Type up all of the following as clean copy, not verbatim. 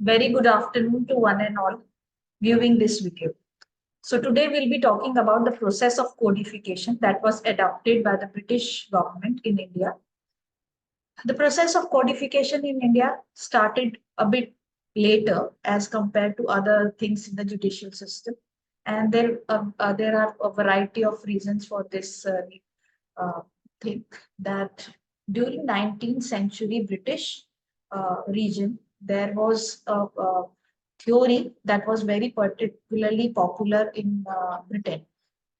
Very good afternoon to one and all viewing this video. So today we'll be talking about the process of codification that was adopted by the British government in India. The process of codification in India started a bit later as compared to other things in the judicial system, and there are a variety of reasons for this uh, thing that during 19th century British region, there was a theory that was very particularly popular in Britain.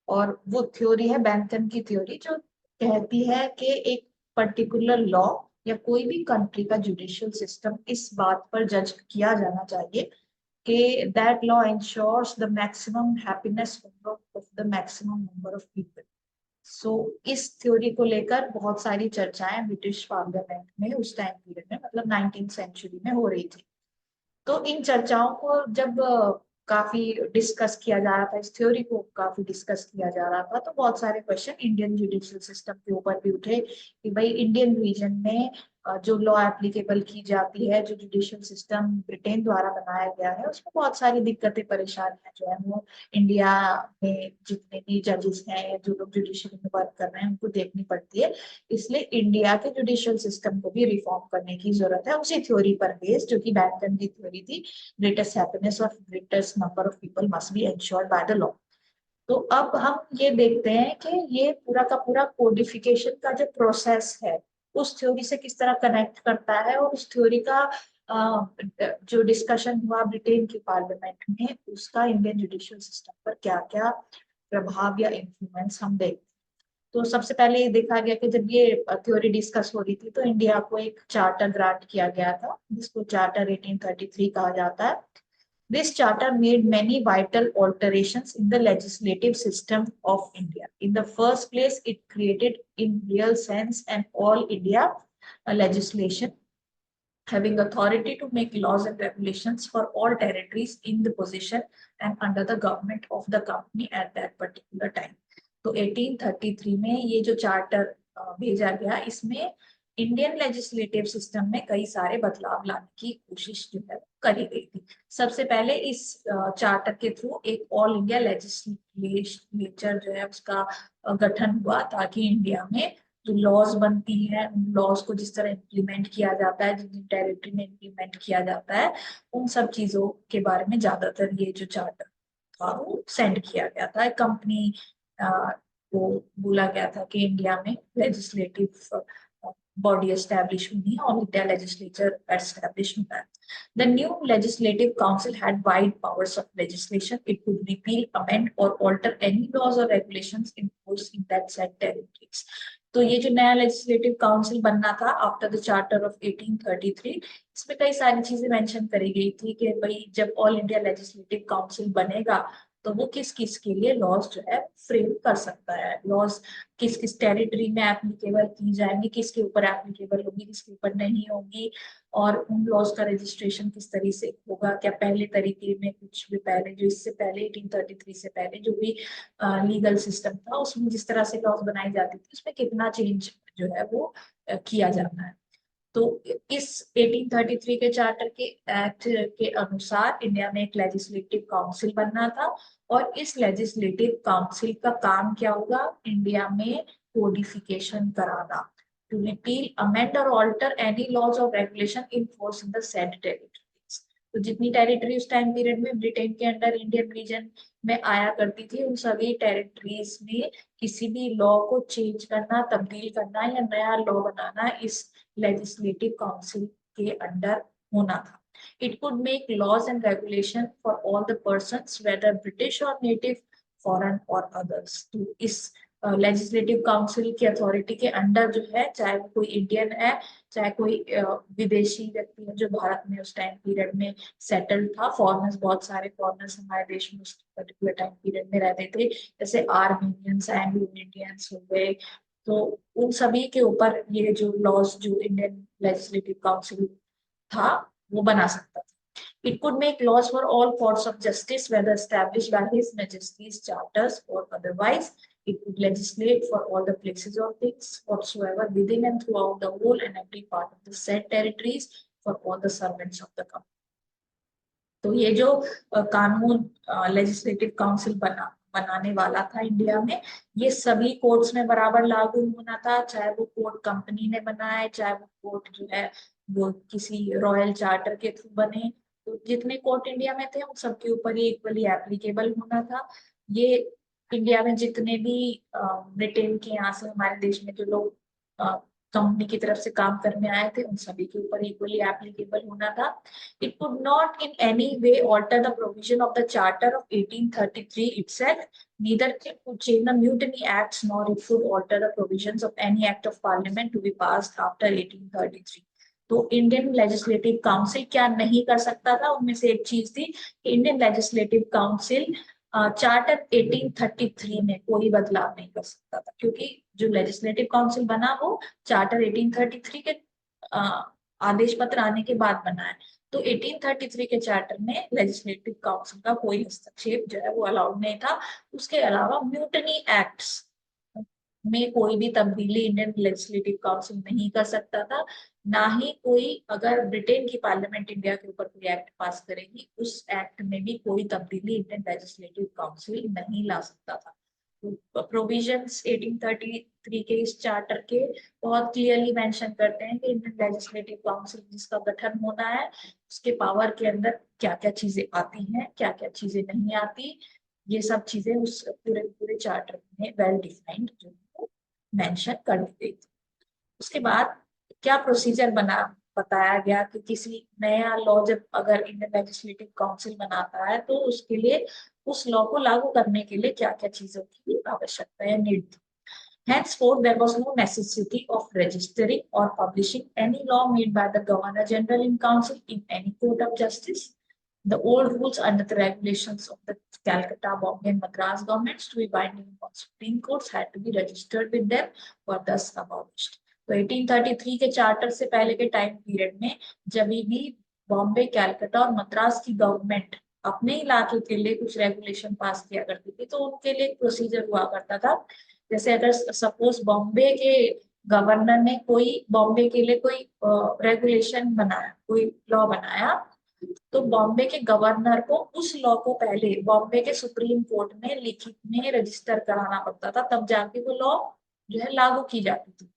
और वो theory है Bentham की theory जो कहती है कि एक particular law या कोई भी कंट्री का जुडिशियल सिस्टम इस बात पर जज किया जाना चाहिए कि that law ensures the maximum happiness of the maximum number of people. So इस थ्योरी को लेकर बहुत सारी चर्चाएं ब्रिटिश पार्लियामेंट में उस टाइम पीरियड में मतलब 19th सेंचुरी में हो रही थी. तो इन चर्चाओं को जब काफी डिस्कस किया जा रहा था, इस थ्योरी को काफी डिस्कस किया जा रहा था, तो बहुत सारे क्वेश्चन इंडियन जुडिशियल सिस्टम के ऊपर भी उठे कि भाई इंडियन रीजन में जो लॉ एप्लीकेबल की जाती है, जो जुडिशियल सिस्टम ब्रिटेन द्वारा बनाया गया है, उसमें बहुत सारी दिक्कतें परेशानियां जो है वो इंडिया में जितने भी जजेस हैं या जो लोग जुडिशियल में वर्क कर रहे हैं उनको देखनी पड़ती है. इसलिए इंडिया के जुडिशियल सिस्टम को भी रिफॉर्म करने की जरूरत है उसी थ्योरी पर बेस्ड जो कि बैंटन की थ्योरी थी. Greatest happiness of greatest number of people must be ensured by the law. तो अब हम ये देखते हैं कि ये पूरा का पूरा कोडिफिकेशन का जो प्रोसेस है उस थ्योरी से किस तरह कनेक्ट करता है, और उस थ्योरी का जो डिस्कशन हुआ ब्रिटेन की पार्लियामेंट में उसका इंडियन जुडिशियल सिस्टम पर क्या क्या प्रभाव या इन्फ्लुएंस हम देखते हैं. तो सबसे पहले ये देखा गया कि जब ये थ्योरी डिस्कस हो रही थी तो इंडिया को एक चार्टर ग्रांट किया गया था जिसको चार्टर 1833 कहा जाता है. This charter made many vital alterations in the legislative system of India. In the first place, it created in real sense an all India legislation having authority to make laws and regulations for all territories in the possession and under the government of the company at that particular time. तो 1833 में ये जो charter भेजा गया, इसमें Indian legislative system में कई सारे बदलाव लाने की कोशिश जो है करी गई थी. सबसे पहले इस चार्टर के थ्रू एक ऑल इंडिया लेजिस्लेचर जो है उसका गठन हुआ ताकि इंडिया में जो लॉज बनती है उन लॉज को जिस तरह इम्प्लीमेंट किया जाता है, जिन टेरिटरी में इम्प्लीमेंट किया जाता है, उन सब चीजों के बारे में ज्यादातर ये जो चार्टर था वो सेंड किया गया था. कंपनी को बोला गया था कि इंडिया में लेजिस्लेटिव बॉडी एस्टेब्लिश होनी है और इंडिया लेजिस्लेचर एस्टेब्लिश होना है. The new legislative council had wide powers of legislation. It could repeal, amend, or alter any laws or regulations in force in that said territories. तो ये जो नया legislative council बनना था आफ्टर द चार्टर ऑफ 1833, इसमें कई सारी चीजें मेंशन करी गई थी कि भाई जब ऑल इंडिया लेजिस्लेटिव काउंसिल बनेगा तो वो किस किस के लिए लॉज जो है फ्रेम कर सकता है, लॉज किस किस टेरिटरी में एप्लीकेबल की जाएंगी, किसके ऊपर एप्लीकेबल होगी, किसके ऊपर नहीं होगी, और उन लॉज का रजिस्ट्रेशन किस तरीके से होगा. क्या पहले तरीके में कुछ भी पहले जो इससे पहले 1833 से पहले जो भी लीगल सिस्टम था उसमें जिस तरह से लॉज बनाई जाती थी उसमें कितना चेंज जो है वो किया जाता है. तो इस 1833 के चार्टर के एक्ट के अनुसार इंडिया में एक लेजिस्लेटिव काउंसिल बनना था, और इस लेजिस्लेटिव काउंसिल का काम क्या होगा, इंडिया में कोडिफिकेशन कराना, टू रिपील, अमेंड और ऑल्टर एनी लॉज और regulation in force in the said territories. तो जितनी टेरिटरी उस टाइम पीरियड में ब्रिटेन के अंडर इंडियन रीजन में आया करती थी उन सभी टेरिटरीज में किसी भी लॉ को चेंज करना, तब्दील करना या नया लॉ बनाना इस लेजिस्लेटिव काउंसिल के अंडर होना था. It could make laws and regulation for all the persons, whether British or native, foreign or others. तो इस लेजिस्लेटिव काउंसिल की अथॉरिटी के अंडर जो है, चाहे वो कोई इंडियन है, चाहे कोई विदेशी व्यक्ति है जो भारत में उस टाइम पीरियड में सेटल्ड था. फॉरेनर्स, बहुत सारे फॉरेनर्स हमारे देश में उस पर्टिकुलर टाइम पीरियड में रहते थे, जैसे आर्मीनियंस, एंग्लो इंडियंस हो गए. तो उन सभी के ऊपर ये जो लॉज जो इंडियन लेजिस्लेटिव काउंसिल था वो बना सकता था. It could make laws for all courts of justice, whether established by His Majesty's charters or otherwise. It could legislate for all the places or things whatsoever within and throughout the whole and every part of the said territories for all the servants of the company. तो ये जो कानून legislative council बनाने वाला था India में, ये सभी कोर्ट्स में बराबर लागू होना था, चाहे वो कोर्ट कंपनी ने बनाए, चाहे वो कोर्ट जो है वो किसी रॉयल चार्टर के थ्रू बने। तो जितने कोर्ट इंडिया में थे उन सबके ऊपर ये इक्वली एप्लीकेबल होना था। ये इंडिया में जितने भी ब्रिटेन के यहाँ से हमारे देश में जो लोग कंपनी की तरफ से काम करने आए थे उन सभी के ऊपर इक्वली एप्लीकेबल होना था। It could not in any way alter the provision of the Charter of 1833 itself, neither it could change the Mutiny Acts, nor it could alter the provisions of any act of parliament to be passed after 1833. तो Indian legislative council क्या नहीं कर सकता था, उनमें से एक चीज थी कि इंडियन लेजिस्लेटिव काउंसिल चार्टर 1833 में कोई बदलाव नहीं कर सकता था, क्योंकि जो लेजिस्लेटिव काउंसिल बना वो चार्टर 1833 के आदेश पत्र आने के बाद बना है। तो 1833 के चार्टर में लेजिस्लेटिव काउंसिल का कोई हस्तक्षेप जो है वो अलाउड नहीं था। उसके अलावा म्यूटनी एक्ट्स में कोई भी तब्दीली इंडियन लेजिस्लेटिव काउंसिल नहीं कर सकता था, ना ही कोई, अगर ब्रिटेन की पार्लियामेंट इंडिया के ऊपर कोई एक्ट पास करेगी उस एक्ट में भी कोई तब्दीली इंडियन लेजिस्लेटिव काउंसिल नहीं ला सकता था। प्रोविजंस 1833 के इस चार्टर के बहुत क्लियरली मेंशन करते हैं कि इंडियन लेजिस्लेटिव काउंसिल जिसका गठन होना है उसके पावर के अंदर क्या क्या चीजें आती हैं, क्या क्या चीजें नहीं आती, ये सब चीजें उस पूरे पूरे चार्टर में वेल डिफाइंड जो मेंशन कर दी गई थी। उसके बाद क्या प्रोसीजर बताया गया कि किसी नया लॉ जब अगर इंडियन लेजिस्लेटिव काउंसिल बनाता है तो उसके लिए उस लॉ को लागू करने के लिए क्या क्या चीजों की आवश्यकता है, नीड थी। Henceforth, there was no necessity of registering or publishing any law made by the Governor General in Council in any court of justice. The old rules under the regulations of the Calcutta, Bombay, and Madras governments to be binding on Supreme Courts had to be registered with them, were thus abolished. तो 1833 के charter से पहले के time period में जब भी बॉम्बे, कैलकाटा और मद्रास की गवर्नमेंट अपने इलाके के लिए कुछ रेगुलेशन पास किया करती थी तो उनके लिए एक प्रोसीजर हुआ करता था। जैसे अगर सपोज बॉम्बे के गवर्नर ने बॉम्बे के लिए कोई रेगुलेशन बनाया, कोई लॉ बनाया, तो बॉम्बे के गवर्नर को उस लॉ को पहले बॉम्बे के सुप्रीम कोर्ट में लिखित में रजिस्टर कराना पड़ता था, तब जाके वो लॉ जो है लागू की जाती थी।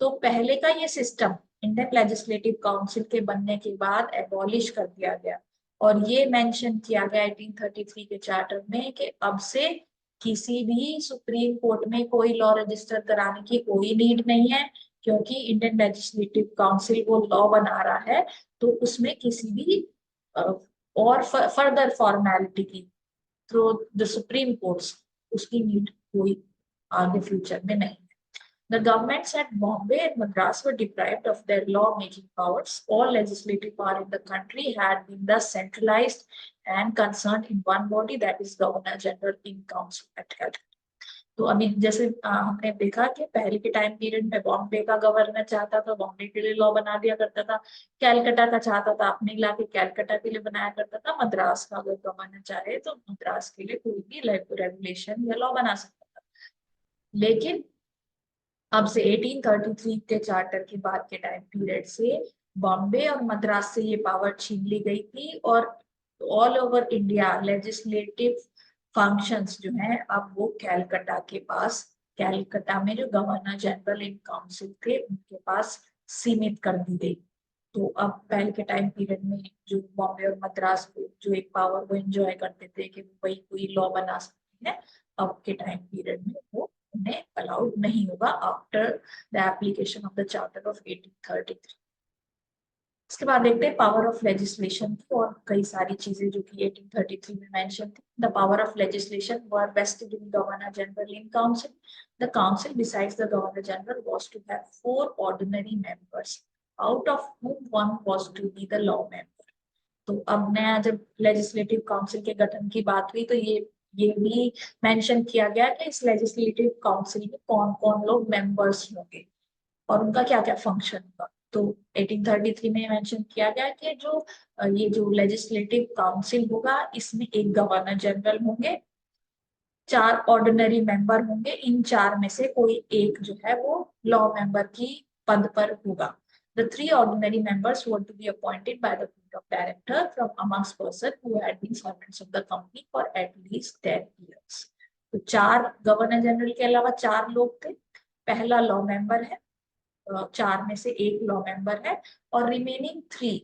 तो पहले का ये सिस्टम इंडियन लेजिस्लेटिव काउंसिल के बनने के बाद एबॉलिश कर दिया गया और ये मेंशन किया गया 1833 के चार्टर में कि अब से किसी भी सुप्रीम कोर्ट में कोई लॉ रजिस्टर कराने की कोई नीड नहीं है, क्योंकि इंडियन लेजिस्लेटिव काउंसिल वो लॉ बना रहा है तो उसमें किसी भी और फर्दर फॉर्मेलिटी की थ्रू द सुप्रीम कोर्ट्स उसकी नीड कोई आगे फ्यूचर में नहीं। The governments at Bombay and Madras were deprived of their law-making powers. All legislative power in the country had been thus centralized and concerned in one body, that is Governor General in Council at Calcutta. तो अभी जैसे हमने देखा कि पहले के time period में बॉम्बे का गवर्नर चाहता था बॉम्बे के लिए लॉ बना दिया करता था, कैलकाटा का चाहता था अपने इलाके कैलकाटा के लिए बनाया करता था, मद्रास का अगर गवर्नर चाहे तो मद्रास के लिए कोई भी रेगुलेशन या लॉ बना सकता था। लेकिन अब से 1833 के चार्टर के बाद के टाइम पीरियड से बॉम्बे और मद्रास से ये पावर छीन ली गई थी और all over India legislative functions जो हैं अब वो कैलकाटा के पास, कैलकाटा में जो गवर्नर जनरल इन काउंसिल थे उनके पास सीमित कर दी गई। तो अब पहले के टाइम पीरियड में जो बॉम्बे और मद्रास को जो एक पावर वो एंजॉय करते थे कि वही कोई लॉ बना सकते हैं, अब के टाइम पीरियड में वो उन्हें अलाउड नहीं होगा after the application of the charter of 1833। इसके बाद देखते हैं पावर ऑफ लेजिस्लेशन की और कई सारी चीजें जो कि 1833 में मेंशन थी। The power of legislation were vested in governor general in council. The council besides the governor general was to have 4 ordinary members, out of whom one was to be the law member। तो अब नया जब legislative council के गठन की बात हुई तो ये भी मेंशन किया गया कि इस लेजिस्लेटिव काउंसिल में कौन कौन लोग मेंबर्स होंगे और उनका क्या क्या फंक्शन होगा। तो 1833 में मेंशन किया गया कि ये जो लेजिस्लेटिव काउंसिल होगा इसमें एक गवर्नर जनरल होंगे, 4 ऑर्डिनरी मेंबर होंगे, इन 4 में से कोई एक जो है वो लॉ मेंबर की पद पर होगा। The 3 ordinary members were to be appointed by the board of directors from amongst persons who had been servants of the company for at least 10 years. तो 4 गवर्नर जनरल के अलावा 4 लोग थे. पहला लॉ मेंबर है, 4 में से 1 लॉ मेंबर है, और रिमेनिंग 3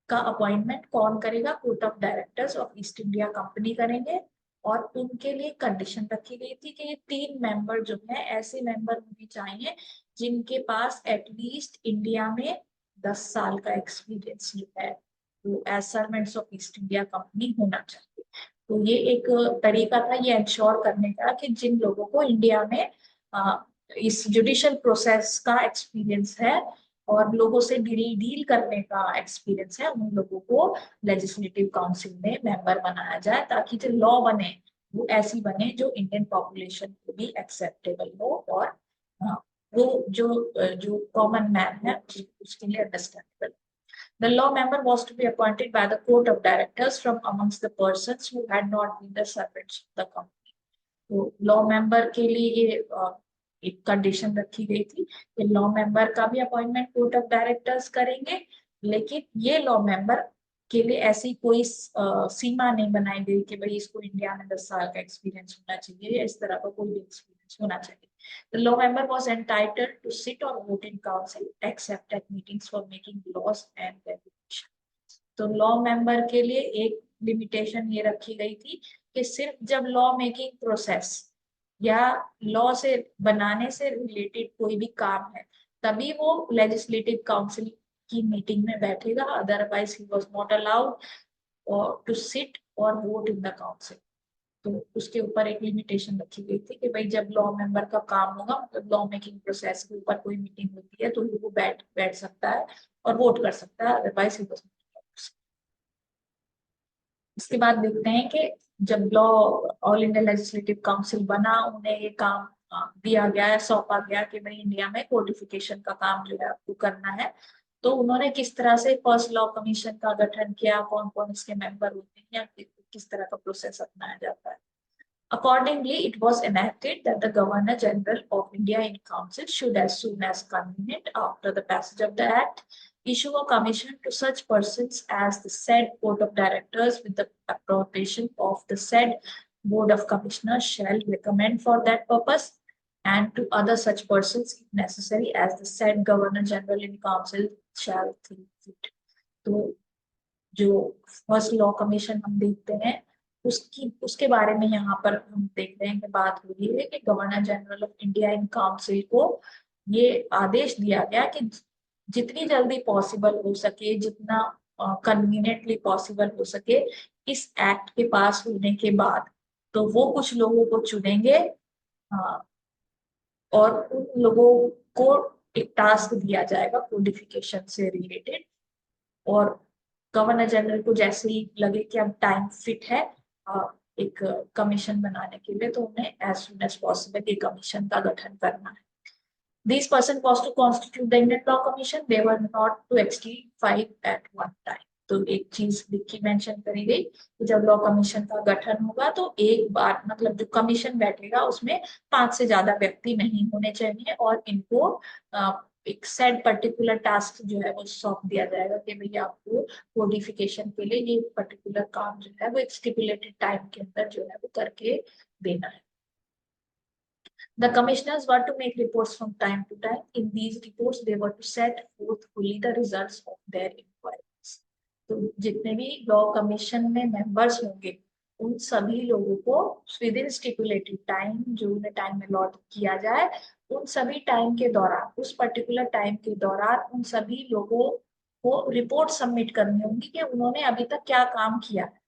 का अपॉइंटमेंट कौन करेगा? Court of directors of East India company करेंगे. और उनके लिए कंडीशन रखी गई थी कि ये 3 मेंबर जो है ऐसे मेंबर होने चाहिए जिनके पास एटलीस्ट इंडिया में 10 साल का एक्सपीरियंस जो है वो as servants of East India Company होना चाहिए. तो ये एक तरीका था ये इंश्योर करने का कि जिन लोगों को इंडिया में इस जुडिशियल प्रोसेस का एक्सपीरियंस है और लोगों से डील करने का एक्सपीरियंस है, उन लोगों को लेजिस्लेटिव काउंसिल में मेंबर बनाया जाए ताकि जो लॉ बने वो ऐसी बने जो इंडियन पॉपुलेशन को भी एक्सेप्टेबल हो और वो जो कॉमन मैन है उसके लिए understandable. The law member was to be appointed by the court of directors from amongst the persons who had not been the servants of the company. तो लॉ मेंबर के लिए ये एक कंडीशन रखी गई थी कि लॉ मेंबर का भी अपॉइंटमेंट कोर्ट ऑफ डायरेक्टर्स करेंगे, लेकिन ये लॉ मेंबर के लिए ऐसी कोई सीमा नहीं बनाई गई कि भाई इसको इंडिया में 10 साल का एक्सपीरियंस होना चाहिए या इस तरह का कोई भी एक्सपीरियंस होना चाहिए. The law member was entitled to sit or vote in council except at meetings for making laws and regulation. तो लॉ मेंबर के लिए एक लिमिटेशन ये रखी गई थी कि सिर्फ जब लॉ मेकिंग प्रोसेस या लॉ से बनाने से रिलेटेड कोई भी काम है तभी वो लेजिस्लेटिव काउंसिल की मीटिंग में बैठेगा, अदरवाइज ही was not allowed to sit और वोट इन द काउंसिल. तो उसके ऊपर एक लिमिटेशन रखी गई थी कि भाई जब लॉ मेंबर का काम होगा मतलब लॉ मेकिंग प्रोसेस के ऊपर कोई मीटिंग होती है तो वो बैठ सकता है और वोट कर सकता है, अदरवाइज ही वाज नॉट अलाउड. इसके बाद देखते हैं कि जब law all India legislative council बना उन्हें ये काम दिया गया है, सौंपा गया कि भाई इंडिया में कोडिफिकेशन का काम जो है आपको करना है. तो उन्होंने किस तरह से फर्स्ट लॉ कमीशन का गठन किया, कौन कौन इसके मेंबर होते हैं या किस तरह का प्रोसेस अपनाया जाता है. Accordingly, it was enacted that the Governor General of India in Council should, as soon as convenient after the passage of the Act, issue a commission to such persons as the said Board of Directors with the approbation of the said Board of Commissioners shall recommend for that purpose, and to other such persons, if necessary, as the said Governor General in Council shall think fit. तो जो first law commission हम देखते हैं उसके बारे में यहाँ पर हम देख रहे हैं कि बात हो रही है कि governor general of India in council को ये आदेश दिया गया कि जितनी जल्दी पॉसिबल हो सके, जितना कन्वीनियंटली पॉसिबल हो सके, इस एक्ट के पास होने के बाद तो वो कुछ लोगों को चुनेंगे और उन लोगों को एक टास्क दिया जाएगा कोडिफिकेशन से रिलेटेड. और गवर्नर जनरल को जैसे ही लगे कि अब टाइम फिट है एक कमीशन बनाने के लिए तो उन्हें एज सुन एज पॉसिबल ये कमीशन का गठन करना है. These person was to constitute the Indian Law Commission. They were not to exceed 5 at one time. तो एक चीज लिखी मेंशन करी गई कि जब लॉ कमीशन का गठन होगा तो एक बार मतलब जो कमीशन बैठेगा उसमें 5 से ज्यादा व्यक्ति नहीं होने चाहिए और इनको एक सेट पर्टिकुलर टास्क जो है वो सौंप दिया जाएगा कि भैया आपको कोडिफिकेशन के लिए ये पर्टिकुलर काम जो है वो एक स्टिपुलेटेड टाइम के अंदर जो है वो करके देना है. The commissioners were to make reports from time to time. In these reports, they were to set forth fully the results of their inquiries. तो जितने भी लॉ कमीशन में मेंबर्स होंगे उन सभी लोगों को विद इन स्टिपुलेटेड टाइम जो उन्हें टाइम अलॉट किया जाए उन सभी टाइम के दौरान उस पर्टिकुलर टाइम के दौरान उन सभी लोगों को रिपोर्ट सबमिट करनी होगी कि उन्होंने अभी तक क्या काम किया है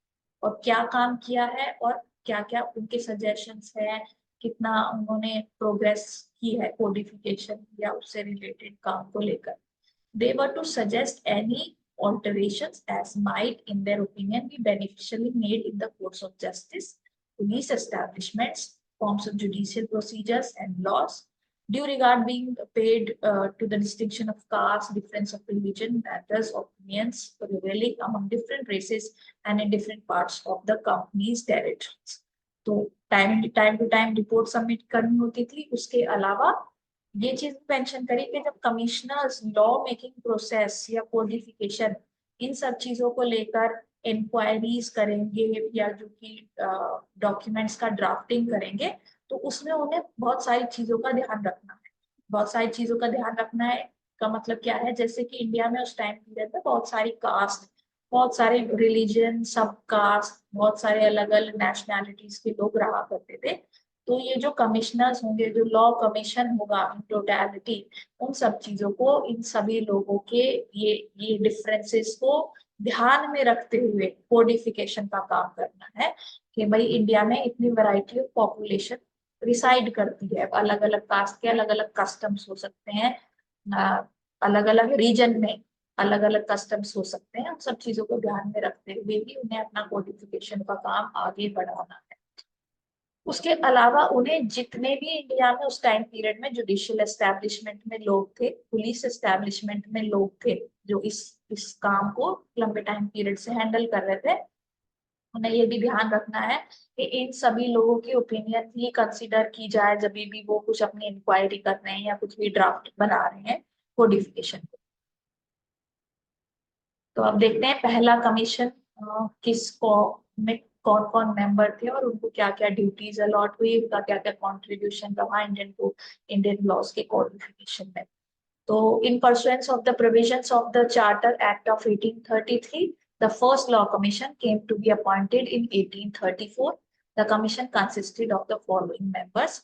और क्या काम किया है और क्या क्या उनके सजेशंस है, कितना उन्होंने प्रोग्रेस की है कोडिफिकेशन या उससे रिलेटेड काम को लेकर. They were to suggest any alterations as might, in their opinion, be beneficially made in the courts of justice, police establishments, forms of judicial procedures and laws, due regard being paid to the distinction of caste, difference of religion, matters, opinions prevailing among different races and in different parts of the company's territories. तो time to time report submit करनी होती थी. उसके अलावा ये चीज mention करी कि जब कमिश्नर्स लॉ मेकिंग प्रोसेस या कोडिफिकेशन इन सब चीजों को लेकर इंक्वायरीज करेंगे या जो कि डॉक्यूमेंट्स का ड्राफ्टिंग करेंगे, तो उसमें उन्हें बहुत सारी चीजों का ध्यान रखना है। बहुत सारी चीजों का ध्यान रखना है का मतलब क्या है, जैसे कि इंडिया में उस टाइम पीरियड में बहुत सारी कास्ट, बहुत सारे रिलीजन, सब कास्ट, बहुत सारे अलग अलग नेशनैलिटीज के लोग रहा करते थे। तो ये जो कमिश्नर्स होंगे, जो लॉ कमीशन होगा इन टोटलिटी, उन सब चीजों को, इन सभी लोगों के ये डिफरेंसेस को ध्यान में रखते हुए कोडिफिकेशन का काम करना है कि भाई इंडिया में इतनी वैरायटी ऑफ पॉपुलेशन रिसाइड करती है, अलग अलग कास्ट के अलग अलग कस्टम्स हो सकते हैं, अलग अलग रीजन में अलग अलग कस्टम्स हो सकते हैं। उन सब चीजों को ध्यान में रखते हुए भी उन्हें अपना कोडिफिकेशन का काम आगे बढ़ाना है। उसके अलावा उन्हें जितने भी इंडिया में उस टाइम पीरियड में जुडिशियल एस्टेब्लिशमेंट में लोग थे, पुलिस एस्टेब्लिशमेंट में लोग थे जो इस काम को लंबे टाइम पीरियड से हैंडल कर रहे थे, उन्हें ये भी ध्यान रखना है कि इन सभी लोगों की ओपिनियन भी कंसीडर की जाए जब भी वो कुछ अपनी इंक्वायरी कर रहे हैं या कुछ भी ड्राफ्ट बना रहे हैं कोडिफिकेशन को। तो अब देखते हैं पहला कमीशन किस को में कौन कौन मेंबर थे और उनको क्या क्या ड्यूटीज अलॉट हुई, उनका क्या क्या कॉन्ट्रीब्यूशन रहा इंडियन लॉज के कोडिफिकेशन में। तो in pursuance of the provisions of the Charter Act of 1833, the first law commission came to be appointed in 1834. The commission consisted of the following members: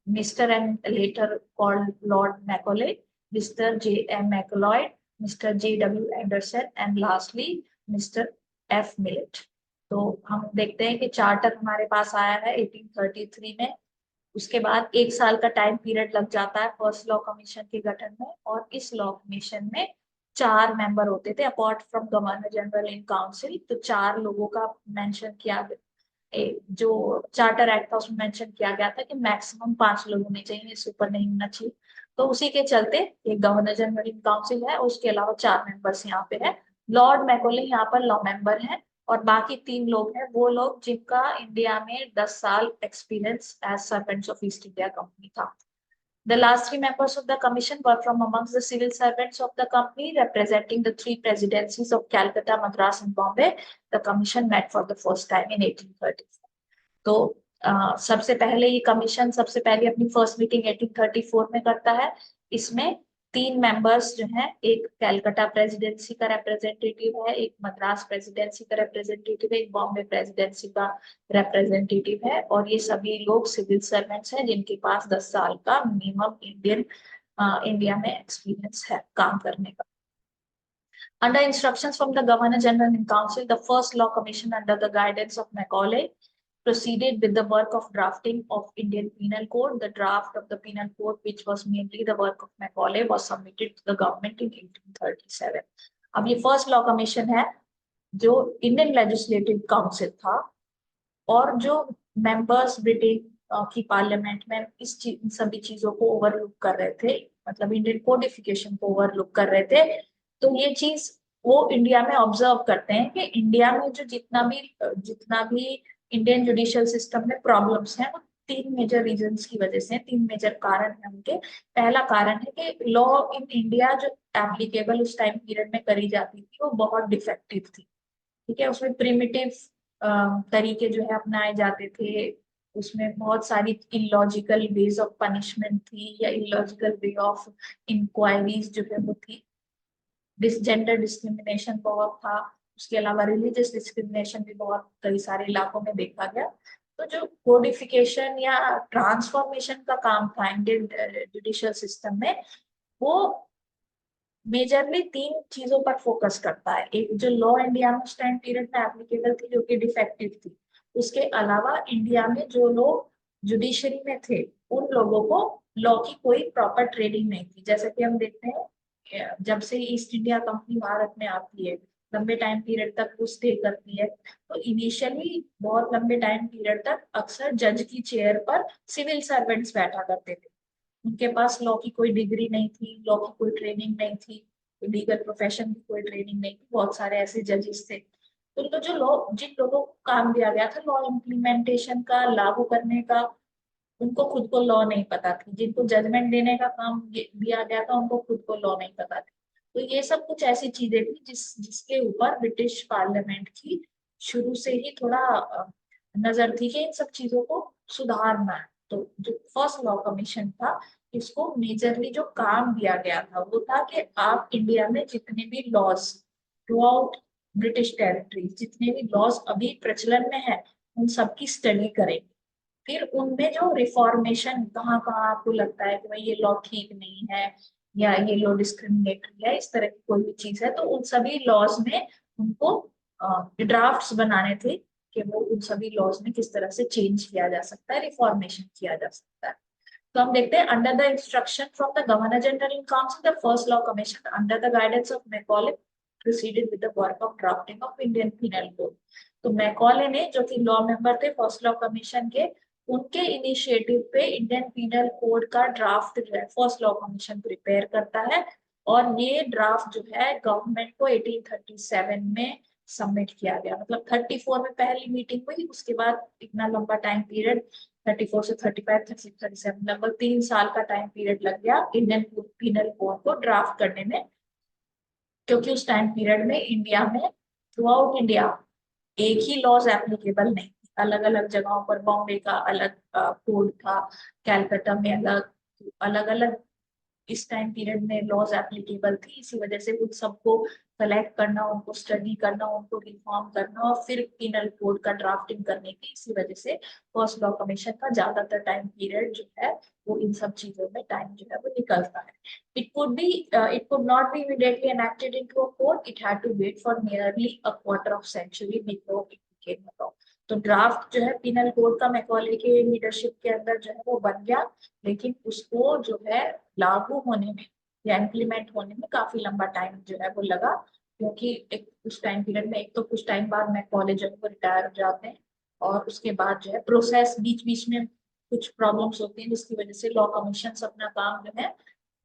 Mr. and later called Lord Macaulay, Mr. J. M. McLeod, Mr. J. W. Anderson, and lastly Mr. F. Millett. तो हम देखते हैं कि charter हमारे पास आया है 1833 में। उसके बाद 1 साल का टाइम पीरियड लग जाता है फर्स्ट लॉ कमीशन के गठन में, और इस लॉ कमीशन में 4 मेंबर होते थे apart from governor general in council. तो 4 लोगों का मेंशन किया गया, जो चार्टर एक्ट था उसमें मेंशन किया गया था कि मैक्सिमम 5 लोग होने चाहिए, इससे ऊपर नहीं होना चाहिए। तो उसी के चलते एक गवर्नर जनरल इन काउंसिल है, उसके अलावा 4 मेंबर्स यहाँ पे है। लॉर्ड मैकोले यहाँ पर लॉ मेंबर है, और बाकी 3 लोग हैं वो लोग जिनका इंडिया में 10 साल experience as servants of East India Company था। The last 3 members of the commission were from amongst the civil servants of the company, representing the 3 presidencies of Calcutta, Madras, and Bombay. The commission met for the first time in 1834. तो सबसे पहले ये commission सबसे पहले अपनी first meeting 1834 में करता है। इसमें 3 मेंबर्स जो हैं, एक कैलकाटा प्रेसिडेंसी का रिप्रेजेंटेटिव है, एक मद्रास प्रेसिडेंसी का रिप्रेजेंटेटिव है, एक बॉम्बे प्रेसिडेंसी का रिप्रेजेंटेटिव है, और ये सभी लोग सिविल सर्वेंट्स हैं जिनके पास 10 साल का मिनिमम इंडिया में एक्सपीरियंस है काम करने का। Under instructions from the Governor General in Council, the first law commission under the guidance of Macaulay proceeded with the work of drafting of Indian Penal Code. The draft of the Penal Code, which was mainly the work of Macaulay, was submitted to the government in 1837. अब ये first law commission है जो Indian legislative council था, और जो members Britain की parliament में इन सभी चीजों को ओवरलुक कर रहे थे, मतलब इंडियन कोडिफिकेशन को ओवरलुक कर रहे थे। तो ये चीज वो इंडिया में ऑब्जर्व करते हैं कि इंडिया में जो जितना भी इंडियन जुडिशियल सिस्टम में प्रॉब्लम्स हैं, वो 3 मेजर रीजंस की वजह से, 3 मेजर कारण है उनके। पहला कारण है कि लॉ इन इंडिया जो एप्लीकेबल उस टाइम पीरियड में करी जाती थी वो बहुत डिफेक्टिव थी। ठीक है, उसमें प्रिमिटिव तरीके जो है अपनाए जाते थे, उसमें बहुत सारी इलॉजिकल वेज ऑफ पनिशमेंट थी या इलॉजिकल वे ऑफ इंक्वायरीज जो है वो थी। डिसजेंडर डिस्क्रिमिनेशन बहुत था, उसके अलावा रिलीजियस डिस्क्रिमिनेशन भी बहुत कई सारे इलाकों में देखा गया। तो जो कोडिफिकेशन या ट्रांसफॉर्मेशन का काम था इंडियन जुडिशियल सिस्टम में, वो मेजरली 3 चीजों पर फोकस करता है। एक, जो लॉ इंडिया में उस टाइम पीरियड में एप्लीकेबल थी जो कि डिफेक्टिव थी। उसके अलावा इंडिया में जो लोग जुडिशरी में थे उन लोगों को लॉ की कोई प्रॉपर ट्रेनिंग नहीं थी। जैसे कि हम देखते हैं जब से ईस्ट इंडिया कंपनी भारत में आती है, लंबे टाइम पीरियड तक वो स्टे करती है, तो इनिशियली बहुत लंबे टाइम पीरियड तक अक्सर जज की चेयर पर सिविल सर्वेंट्स बैठा करते थे। उनके पास लॉ की कोई डिग्री नहीं थी, लॉ की कोई ट्रेनिंग नहीं थी, लीगल प्रोफेशन की कोई ट्रेनिंग नहीं थी। बहुत सारे ऐसे जजेस थे। तो उनको जो लॉ, जिन लोगों को काम दिया गया था लॉ इम्प्लीमेंटेशन का, लागू करने का, उनको खुद को लॉ नहीं पता थी, जिनको जजमेंट देने का काम दिया गया था उनको खुद को लॉ नहीं पता थी। तो ये सब कुछ ऐसी चीजें थी जिसके ऊपर ब्रिटिश पार्लियामेंट की शुरू से ही थोड़ा नजर थी कि इन सब चीजों को सुधारना है। तो जो फर्स्ट लॉ कमीशन था, इसको मेजरली जो काम दिया गया था वो था कि आप इंडिया में जितने भी laws throughout British territory, जितने भी लॉज अभी प्रचलन में है, उन सबकी स्टडी करेंगे। फिर उनमें जो रिफॉर्मेशन कहाँ कहाँ आपको लगता है कि भाई ये लॉ ठीक नहीं है या ये लॉ डिस्क्रिमिनेटरी है, इस तरह की कोई भी चीज है, तो उन सभी लॉज में उनको ड्राफ्ट्स बनाने थे कि वो उन सभी लॉज में किस तरह से चेंज किया जा सकता है, रिफॉर्मेशन किया जा सकता है। तो हम देखते हैं under the instruction from the governor general in council the first law commission under the guidance of Macaulay proceeded with the work of drafting of Indian penal code. तो मैकॉले ने, जो कि लॉ मेंबर थे first law commission के, उनके initiative पे Indian penal code का draft जो है फर्स्ट लॉ कमीशन प्रिपेयर करता है। और ये ड्राफ्ट जो है गवर्नमेंट को 1837 में सबमिट किया गया। मतलब 34 में पहली मीटिंग हुई, उसके बाद इतना लंबा टाइम पीरियड, 34 से 35, 36, 37, लगभग 3 साल का टाइम पीरियड लग गया इंडियन पीनल कोड को ड्राफ्ट करने में। क्योंकि उस टाइम पीरियड में इंडिया में, थ्रू आउट इंडिया, एक ही लॉज एप्लीकेबल नहीं, अलग अलग जगहों पर बॉम्बे का अलग कोड था, कैलकाटा में अलग, अलग अलग इस टाइम पीरियड में लॉज एप्लीकेबल थी। इसी वजह से उन सबको कलेक्ट करना, उनको स्टडी करना, उनको रिफॉर्म करना और फिर पिनल कोड का ड्राफ्टिंग करने की, इसी वजह से फर्स्ट लॉ कमीशन का ज्यादातर टाइम पीरियड जो है वो इन सब चीजों में टाइम जो है वो निकलता है। It could not be immediately enacted into a code. It had to wait for nearly a quarter of century before it became a law. तो ड्राफ्ट जो है पिनल कोड का मैकॉले के लीडरशिप के अंदर जो है वो बन गया, लेकिन उसको जो है लागू होने में या इम्प्लीमेंट होने में काफी लंबा टाइम जो है वो लगा। क्योंकि एक उस टाइम पीरियड में, एक तो कुछ टाइम बाद मैकॉले जो है वो रिटायर हो जाते हैं, और उसके बाद जो है प्रोसेस बीच बीच में कुछ प्रॉब्लम्स होती हैं, जिसकी वजह से लॉ कमीशन अपना काम जो है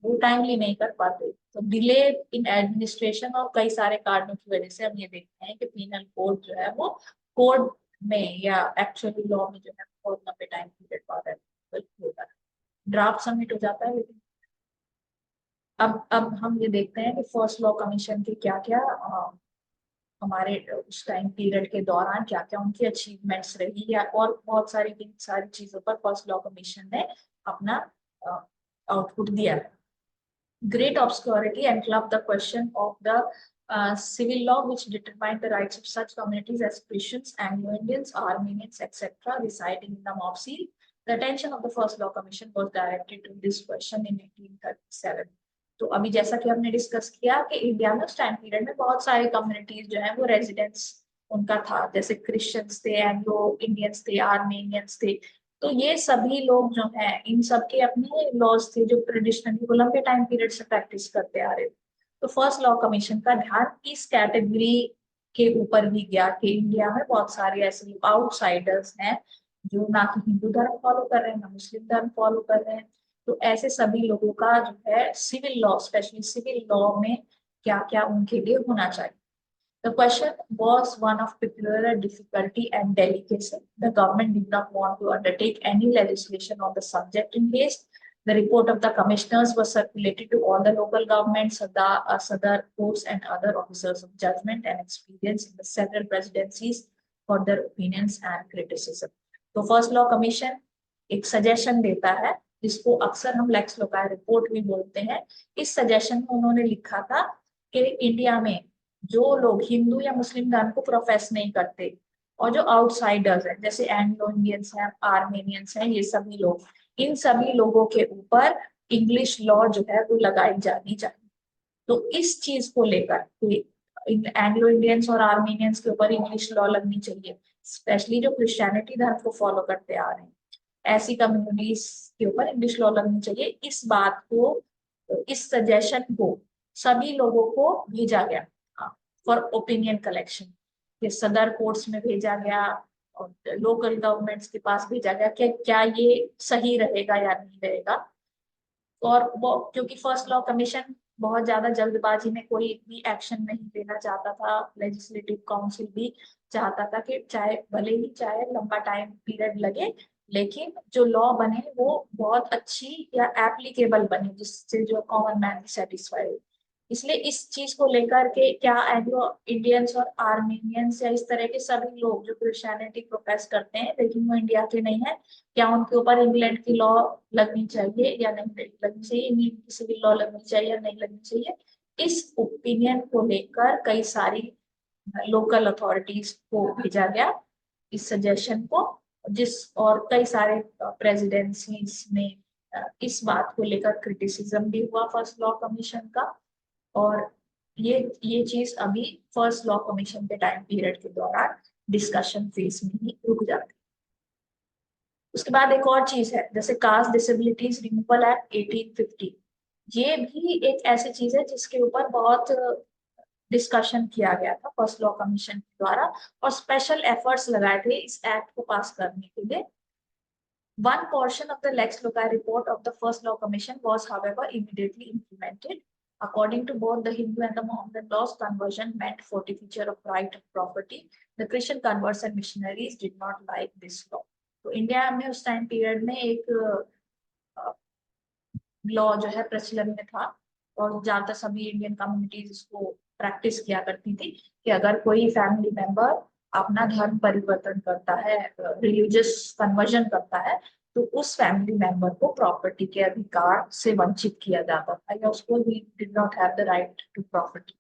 वो टाइमली नहीं कर पाते। तो डिले इन एडमिनिस्ट्रेशन और कई सारे कारणों की वजह से हम ये देखते हैं कि पीनल कोड जो है वो कोड में या एक्चुअली लॉ में जो है बहुत लंबे टाइम पीरियड बाद होता है। ड्राफ्ट सबमिट हो जाता है, लेकिन अब हम ये देखते हैं कि फर्स्ट लॉ कमीशन के क्या क्या हमारे उस टाइम पीरियड के दौरान क्या क्या उनकी अचीवमेंट्स रही, या और बहुत सारी चीजों पर फर्स्ट लॉ कमीशन ने अपना आउटपुट दिया है। Great obscurity enveloped the question of the civil law, which determined the rights of such communities as Christians, Anglo-Indians, Armenians, etc., residing in the Mopsil. The attention of the First Law Commission was directed to this question in 1837. तो अभी जैसा कि हमने discuss किया कि India में उस time period में बहुत सारी कम्युनिटीज जो है वो रेजिडेंस उनका था, जैसे क्रिश्चियंस थे, एंग्लो इंडियंस थे, आर्मेनियंस थे। तो ये सभी लोग जो हैं, इन सब के अपने लॉज थे जो ट्रेडिशनली वो लंबे टाइम पीरियड से प्रैक्टिस करते आ रहे थे। तो फर्स्ट लॉ कमीशन का ध्यान इस कैटेगरी के ऊपर भी गया कि इंडिया में बहुत सारे ऐसे आउटसाइडर्स हैं जो ना तो हिंदू धर्म फॉलो कर रहे हैं, ना मुस्लिम धर्म फॉलो कर रहे हैं। तो ऐसे सभी लोगों का जो है civil law, specially civil law में क्या क्या उनके लिए होना चाहिए। The question was one of peculiar difficulty and delicacy. The government did not want to undertake any legislation on the subject in haste. The report of the commissioners was circulated to all the local governments, Sadar courts, and other officers of judgment and experience in the several presidencies for their opinions and criticism. तो first law commission एक suggestion देता है, जिसको अक्सर हम lakes लोकाय report भी बोलते हैं। इस सजेशन में उन्होंने लिखा था कि इंडिया में जो लोग हिंदू या मुस्लिम धर्म को प्रोफेस नहीं करते और जो आउटसाइडर्स हैं, जैसे एंग्लो इंडियंस हैं, आर्मेनियंस हैं, ये सभी लोग, इन सभी लोगों के ऊपर इंग्लिश लॉ जो है वो लगाई जानी चाहिए। तो इस चीज को लेकर एंग्लो इंडियंस और आर्मेनियंस के ऊपर इंग्लिश लॉ लगनी चाहिए, स्पेशली जो क्रिश्चियनिटी धर्म को फॉलो करते आ रहे हैं, ऐसी कम्युनिटीज के ऊपर इंग्लिश लॉ लगनी चाहिए। इस बात को, इस सजेशन को सभी लोगों को भेजा गया फॉर ओपिनियन कलेक्शन। ये सदर कोर्ट्स में भेजा गया और लोकल गवर्नमेंट्स के पास भेजा गया कि क्या ये सही रहेगा या नहीं रहेगा। और वो क्योंकि फर्स्ट लॉ कमीशन बहुत ज्यादा जल्दबाजी में कोई भी एक्शन नहीं लेना चाहता था, लेजिस्लेटिव काउंसिल भी चाहता था कि चाहे भले ही चाहे लंबा टाइम पीरियड लगे, लेकिन जो लॉ बने वो बहुत अच्छी या एप्लीकेबल बने, जिससे जो कॉमन मैन भी सेटिस्फाई हो। इसलिए इस चीज को लेकर के क्या एंग्लो इंडियंस और आर्मीनियंस या इस तरह के सभी लोग जो क्रिश्चियनिटी प्रोफेस करते हैं लेकिन वो इंडिया के नहीं है, क्या उनके ऊपर इंग्लैंड की लॉ लगनी चाहिए या नहीं लगनी चाहिए, इंडियन की सिविल लॉ लगनी चाहिए या नहीं लगनी चाहिए, इस ओपिनियन को लेकर कई सारी लोकल अथॉरिटीज को भेजा गया इस सजेशन को, जिस और कई सारे प्रेसिडेंसीज में इस बात को लेकर क्रिटिसिज्म भी हुआ फर्स्ट लॉ कमीशन का। और ये चीज अभी फर्स्ट लॉ कमीशन के टाइम पीरियड के दौरान डिस्कशन फेज में ही रुक जाती है। उसके बाद एक और चीज है, जैसे कास्ट डिसेबिलिटीज रिमूवल एक्ट 1850, ये भी एक ऐसी चीज है जिसके ऊपर बहुत डिस्कशन किया गया था फर्स्ट लॉ कमीशन के द्वारा, और स्पेशल एफर्ट्स लगाए थे इस एक्ट को पास करने के लिए। One portion of the Lex Loci report of the first law commission was, however, immediately implemented. According to both the Hindu and the Mohammedan laws, conversion meant forfeiture of right of property. The Christian converts and missionaries did not like this law. तो India में उस time period में एक law जो है प्रचलन में था, और ज्यादातर सभी इंडियन कम्युनिटीज इसको प्रैक्टिस किया करती थी कि अगर कोई फैमिली मेंबर अपना धर्म परिवर्तन करता है, रिलीजियस कन्वर्जन करता है, तो उस फैमिली मेंबर को प्रॉपर्टी के अधिकार से वंचित किया जाता था, या उसको he did not have the right to property.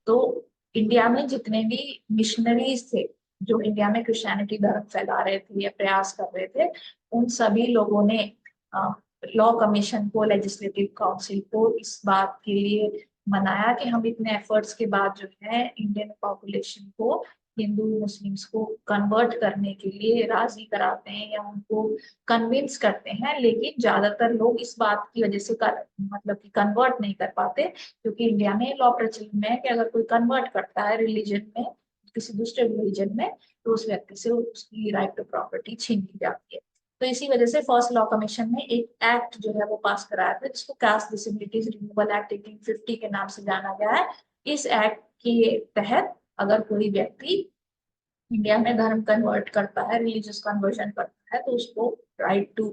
तो इंडिया में जितने भी मिशनरीज थे जो इंडिया में क्रिश्चियनिटी धर्म फैला रहे थे या प्रयास कर रहे थे, उन सभी लोगों ने लॉ कमीशन को, लेजिस्लेटिव काउंसिल को इस बात के लिए मनाया कि हम इतने एफर्ट्स के बाद जो है इंडियन पॉपुलेशन को, हिंदू मुस्लिम्स को कन्वर्ट करने के लिए राजी कराते हैं या उनको कन्विंस करते हैं, लेकिन ज्यादातर लोग इस बात की वजह से मतलब कि कन्वर्ट नहीं कर पाते, क्योंकि इंडिया में लॉ प्रचलन में है कि अगर कोई कन्वर्ट करता है रिलीजन में, किसी दूसरे रिलीजन में, तो उस व्यक्ति से उसकी राइट टू प्रॉपर्टी छीन ली जाती है। तो इसी वजह से फर्स्ट लॉ कमीशन ने एक एक्ट जो है वो पास कराया था, जिसको कास्ट डिसेबिलिटीज रिमूवल एक्ट 1850 के नाम से जाना गया है। इस एक्ट के तहत अगर कोई व्यक्ति इंडिया में धर्म कन्वर्ट करता है, रिलीजियस कन्वर्जन करता है, तो उसको राइट टू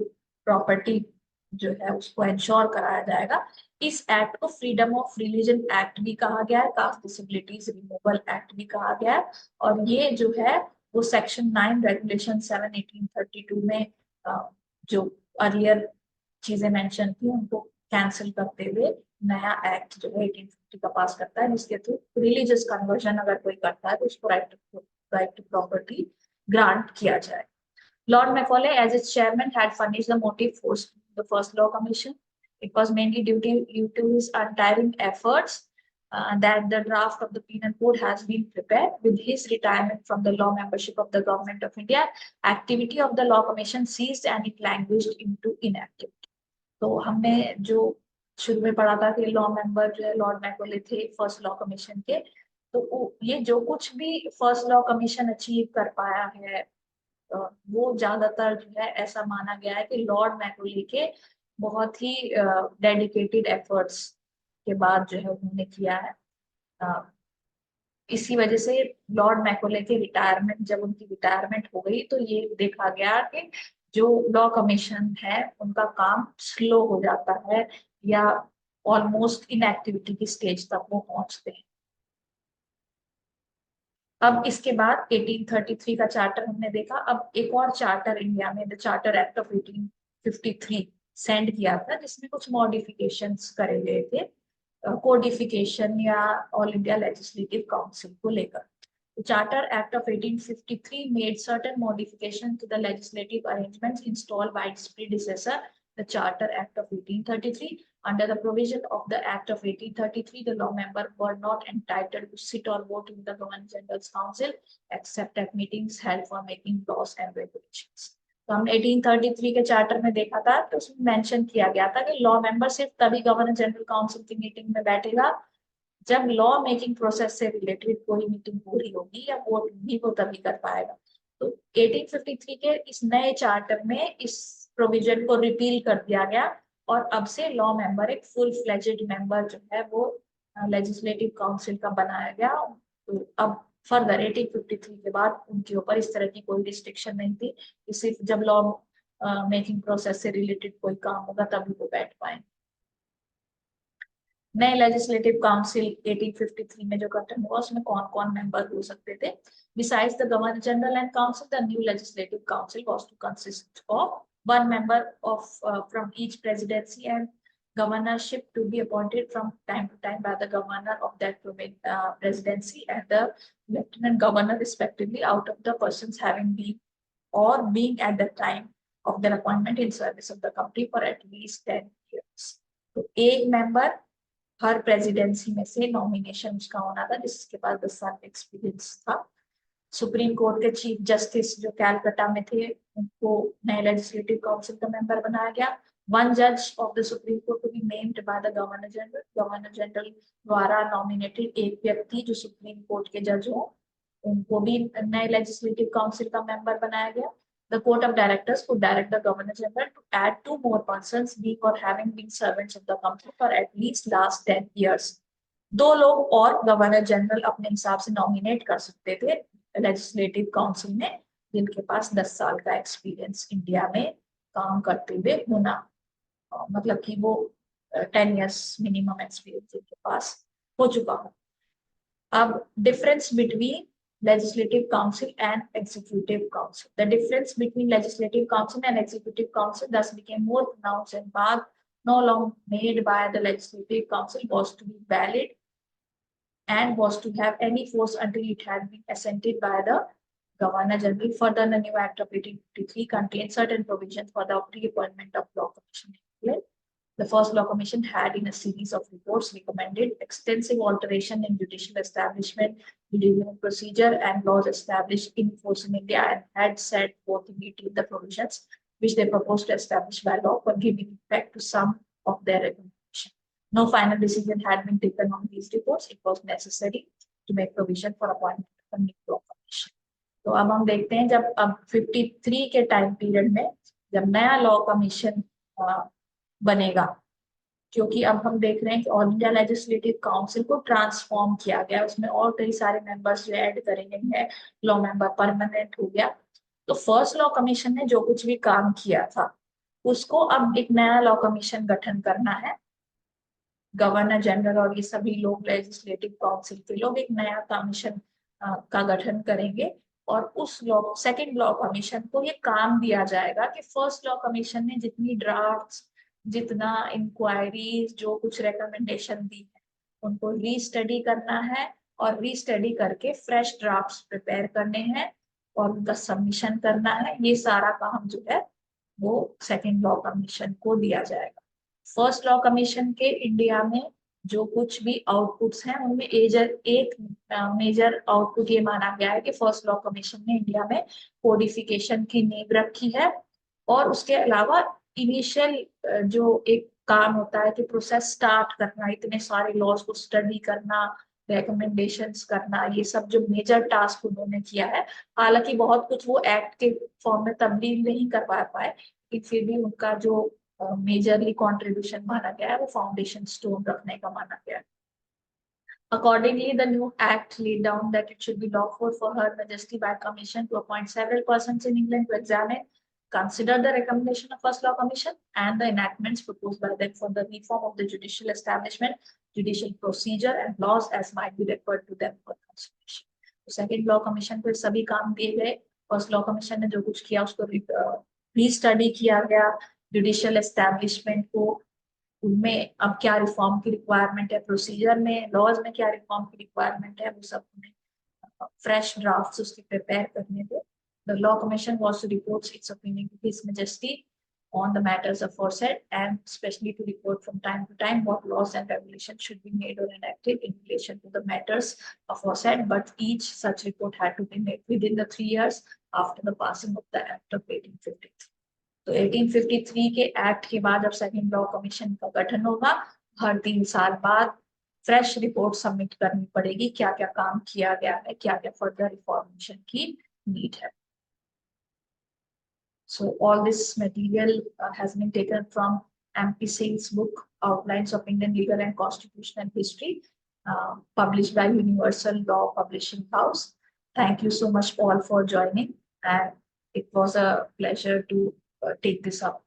प्रॉपर्टी जो है उसको इंश्योर कराया जाएगा। इस एक्ट को फ्रीडम ऑफ रिलीजन एक्ट भी कहा गया है, कास्ट डिसेबिलिटीज रिमूवल एक्ट भी कहा गया है। और ये जो है वो सेक्शन 9 रेगुलेशन 7 1832 में जो अर्लियर चीजें मेंशन थी उनको कैंसिल करते हुए नया एक्ट जो है 1850 का पास करता है, जिसके थ्रू रिलीजियस कन्वर्जन अगर कोई करता है तो उसको राइट टू प्रॉपर्टी ग्रांट किया जाए। Lord Macaulay, as its chairman, had furnished the motive force to the first law commission. It was mainly due to his untiring efforts that the draft of the penal code has been prepared. With his retirement from the law membership of the government of India, activity of the law commission ceased and it languished into inactivity. तो हमने जो शुरू में पढ़ा था कि law member जो है लॉर्ड मैकोले थे फर्स्ट लॉ कमीशन के, तो ये जो कुछ भी फर्स्ट लॉ कमीशन अचीव कर पाया है, वो ज्यादातर जो है ऐसा माना गया है कि लॉर्ड मैकोले के बहुत ही डेडिकेटेड एफर्ट्स के बाद जो है उन्होंने किया है। इसी वजह से लॉर्ड मैकोले के रिटायरमेंट, जब उनकी रिटायरमेंट हो गई तो ये देखा गया कि जो लॉ कमीशन है उनका काम स्लो हो जाता है या ऑलमोस्ट इनएक्टिविटी की स्टेज तक वो पहुंचते हैं। अब इसके बाद 1833 का चार्टर हमने देखा। अब एक और चार्टर इंडिया में, the charter act of 1853 send किया था, जिसमें कुछ मॉडिफिकेशंस करे गए थे कोडिफिकेशन या ऑल इंडिया लेजिस्लेटिव काउंसिल को लेकर। The Charter Act of 1853 made certain modifications to the legislative arrangements installed by its predecessor, the Charter Act of 1833. Under the provision of the Act of 1833, the law members were not entitled to sit or vote in the Governor General's Council except at meetings held for making laws and regulations. तो हमने 1833 के charter में देखा था, तो उसमें mention किया गया था कि लॉ मेंबर सिर्फ तभी गवर्नर जनरल काउंसिल की मीटिंग में बैठेगा जब लॉ मेकिंग प्रोसेस से रिलेटेड कोई मीटिंग पूरी होगी या वोट भी वो तभी कर पाएगा। तो 1853 के इस नए चार्टर में इस प्रोविजन को रिपील कर दिया गया, और अब से लॉ मेंबर एक फुल फ्लेजेड मेंबर जो है वो लेजिस्लेटिव काउंसिल का बनाया गया। तो अब फर्दर 1853 के बाद उनके ऊपर इस तरह की कोई रिस्ट्रिक्शन नहीं थी कि सिर्फ जब लॉ मेकिंग प्रोसेस से रिलेटेड कोई काम होगा तभी वो बैठ पाएंगे। नए लेजिस्लेटिव काउंसिल 1853 में जो गठन हुआ उसमें कौन कौन मेंबर हो सकते थे? Besides the Governor General and Council, the new Legislative Council was to consist of one member of from each presidency and governorship to be appointed from time to time by the governor of that presidency and the lieutenant governor respectively out of the persons having been or being at the time of their appointment in service of the country for at least 10 years. तो एक member हर presidency में से nomination उसका होना था जिसके पास 10 साल experience था। सुप्रीम कोर्ट के चीफ जस्टिस जो कैलकाटा में थे उनको नए लेजिस्लेटिव काउंसिल का मेंबर बनाया गया। वन जज of the supreme court to be named by the governor general. Governor general द्वारा नॉमिनेटेड एक व्यक्ति जो सुप्रीम कोर्ट के जज हो उनको भी नए लेजिस्लेटिव काउंसिल का मेंबर बनाया गया। The Court of Directors could direct the Governor General to add 2 more persons being or having been servants of the company for at least last 10 years. 2 लोग और गवर्नर जनरल अपने हिसाब से nominate कर सकते थे लेजिस्लेटिव काउंसिल में जिनके पास 10 साल का एक्सपीरियंस इंडिया में काम करते हुए होना, मतलब कि वो 10 years मिनिमम एक्सपीरियंस जिनके पास हो चुका हो। अब difference between Legislative Council and Executive Council. The difference between Legislative Council and Executive Council thus became more pronounced and bar no longer made by the Legislative Council was to be valid and was to have any force until it had been assented by the Governor General. Further, the new Act of 1853 contained certain provisions for the pre-appointment of Law Commission. The first Law Commission had, in a series of reports, recommended extensive alteration in judicial establishment, judicial procedure, and laws established in force in India, and had set forth immediately the provisions which they proposed to establish by law for giving effect to some of their recommendations. No final decision had been taken on these reports. It was necessary to make provision for appointment of a new Law Commission. तो अब हम देखते हैं जब अब 53 के time period में जब नया लॉ कमीशन बनेगा, क्योंकि अब हम देख रहे हैं कि ऑल इंडिया लेजिस्लेटिव काउंसिल को ट्रांसफॉर्म किया गया, उसमें और कई सारे मेंबर्स जो ऐड करेंगे हैं, लॉ मेंबर परमानेंट हो गया। तो फर्स्ट लॉ कमीशन ने जो कुछ भी काम किया था उसको अब एक नया लॉ कमीशन गठन करना है। गवर्नर जनरल और ये सभी लोग लेजिस्लेटिव काउंसिल के लोग एक नया कमीशन का गठन करेंगे और उस लॉ सेकेंड लॉ कमीशन को ये काम दिया जाएगा कि फर्स्ट लॉ कमीशन ने जितनी ड्राफ्ट्स, जितना इंक्वायरीज, जो कुछ रिकमेंडेशन दी है उनको रीस्टडी करना है और रीस्टडी करके फ्रेश ड्राफ्ट्स प्रिपेयर करने हैं और उनका सबमिशन करना है। ये सारा काम जो है वो सेकेंड लॉ कमीशन को दिया जाएगा। फर्स्ट लॉ कमीशन के इंडिया में जो कुछ भी आउटपुट्स हैं उनमें एक मेजर आउटपुट ये माना गया है कि फर्स्ट लॉ कमीशन ने इंडिया में कोडिफिकेशन की नींव रखी है और उसके अलावा इनिशियल जो एक काम होता है कि प्रोसेस स्टार्ट करना, इतने सारे लॉज को स्टडी करना, रिकमेंडेशंस करना, ये सब जो मेजर टास्क उन्होंने किया है, हालांकि बहुत कुछ वो एक्ट के फॉर्म में तब्दील नहीं करवा पाए, फिर भी उनका जो मेजरली कंट्रीब्यूशन माना गया है वो फाउंडेशन स्टोन रखने का माना गया है। Accordingly, the new act laid down that it should be lawful for Her Majesty by Commission to appoint several persons in England to examine, consider the recommendation of First Law Commission and the enactments proposed by them for the reform of the judicial establishment, judicial procedure and laws as might be referred to them for consideration. तो second law commission को सभी काम दिए गए। First law commission ने जो कुछ किया उसको रीस्टडी किया गया, जुडिशियल एस्टैब्लिशमेंट को उनमें अब क्या रिफॉर्म की रिक्वायरमेंट है, प्रोसीजर में, लॉज में क्या रिफॉर्म की रिक्वायरमेंट है, वो सब उन्हें फ्रेश ड्राफ्ट्स उसके प्रिपेयर करने थे। The Law Commission was to report its opinion to His Majesty on the matters aforesaid and especially to report from time to time what laws and regulations should be made or enacted in relation to the matters aforesaid, but each such report had to be made within the 3 years after the passing of the Act of 1853. तो 1853 के act के बाद अब second law commission का गठन होगा। हर 3 साल बाद फ्रेश रिपोर्ट सबमिट करनी पड़ेगी, क्या क्या काम किया गया है, क्या क्या फर्दर रिफॉर्मेशन की नीड है। So all this material has been taken from MP Singh's book Outlines of Indian Legal and Constitutional History, published by Universal Law Publishing House. Thank you so much all for joining, and it was a pleasure to take this up.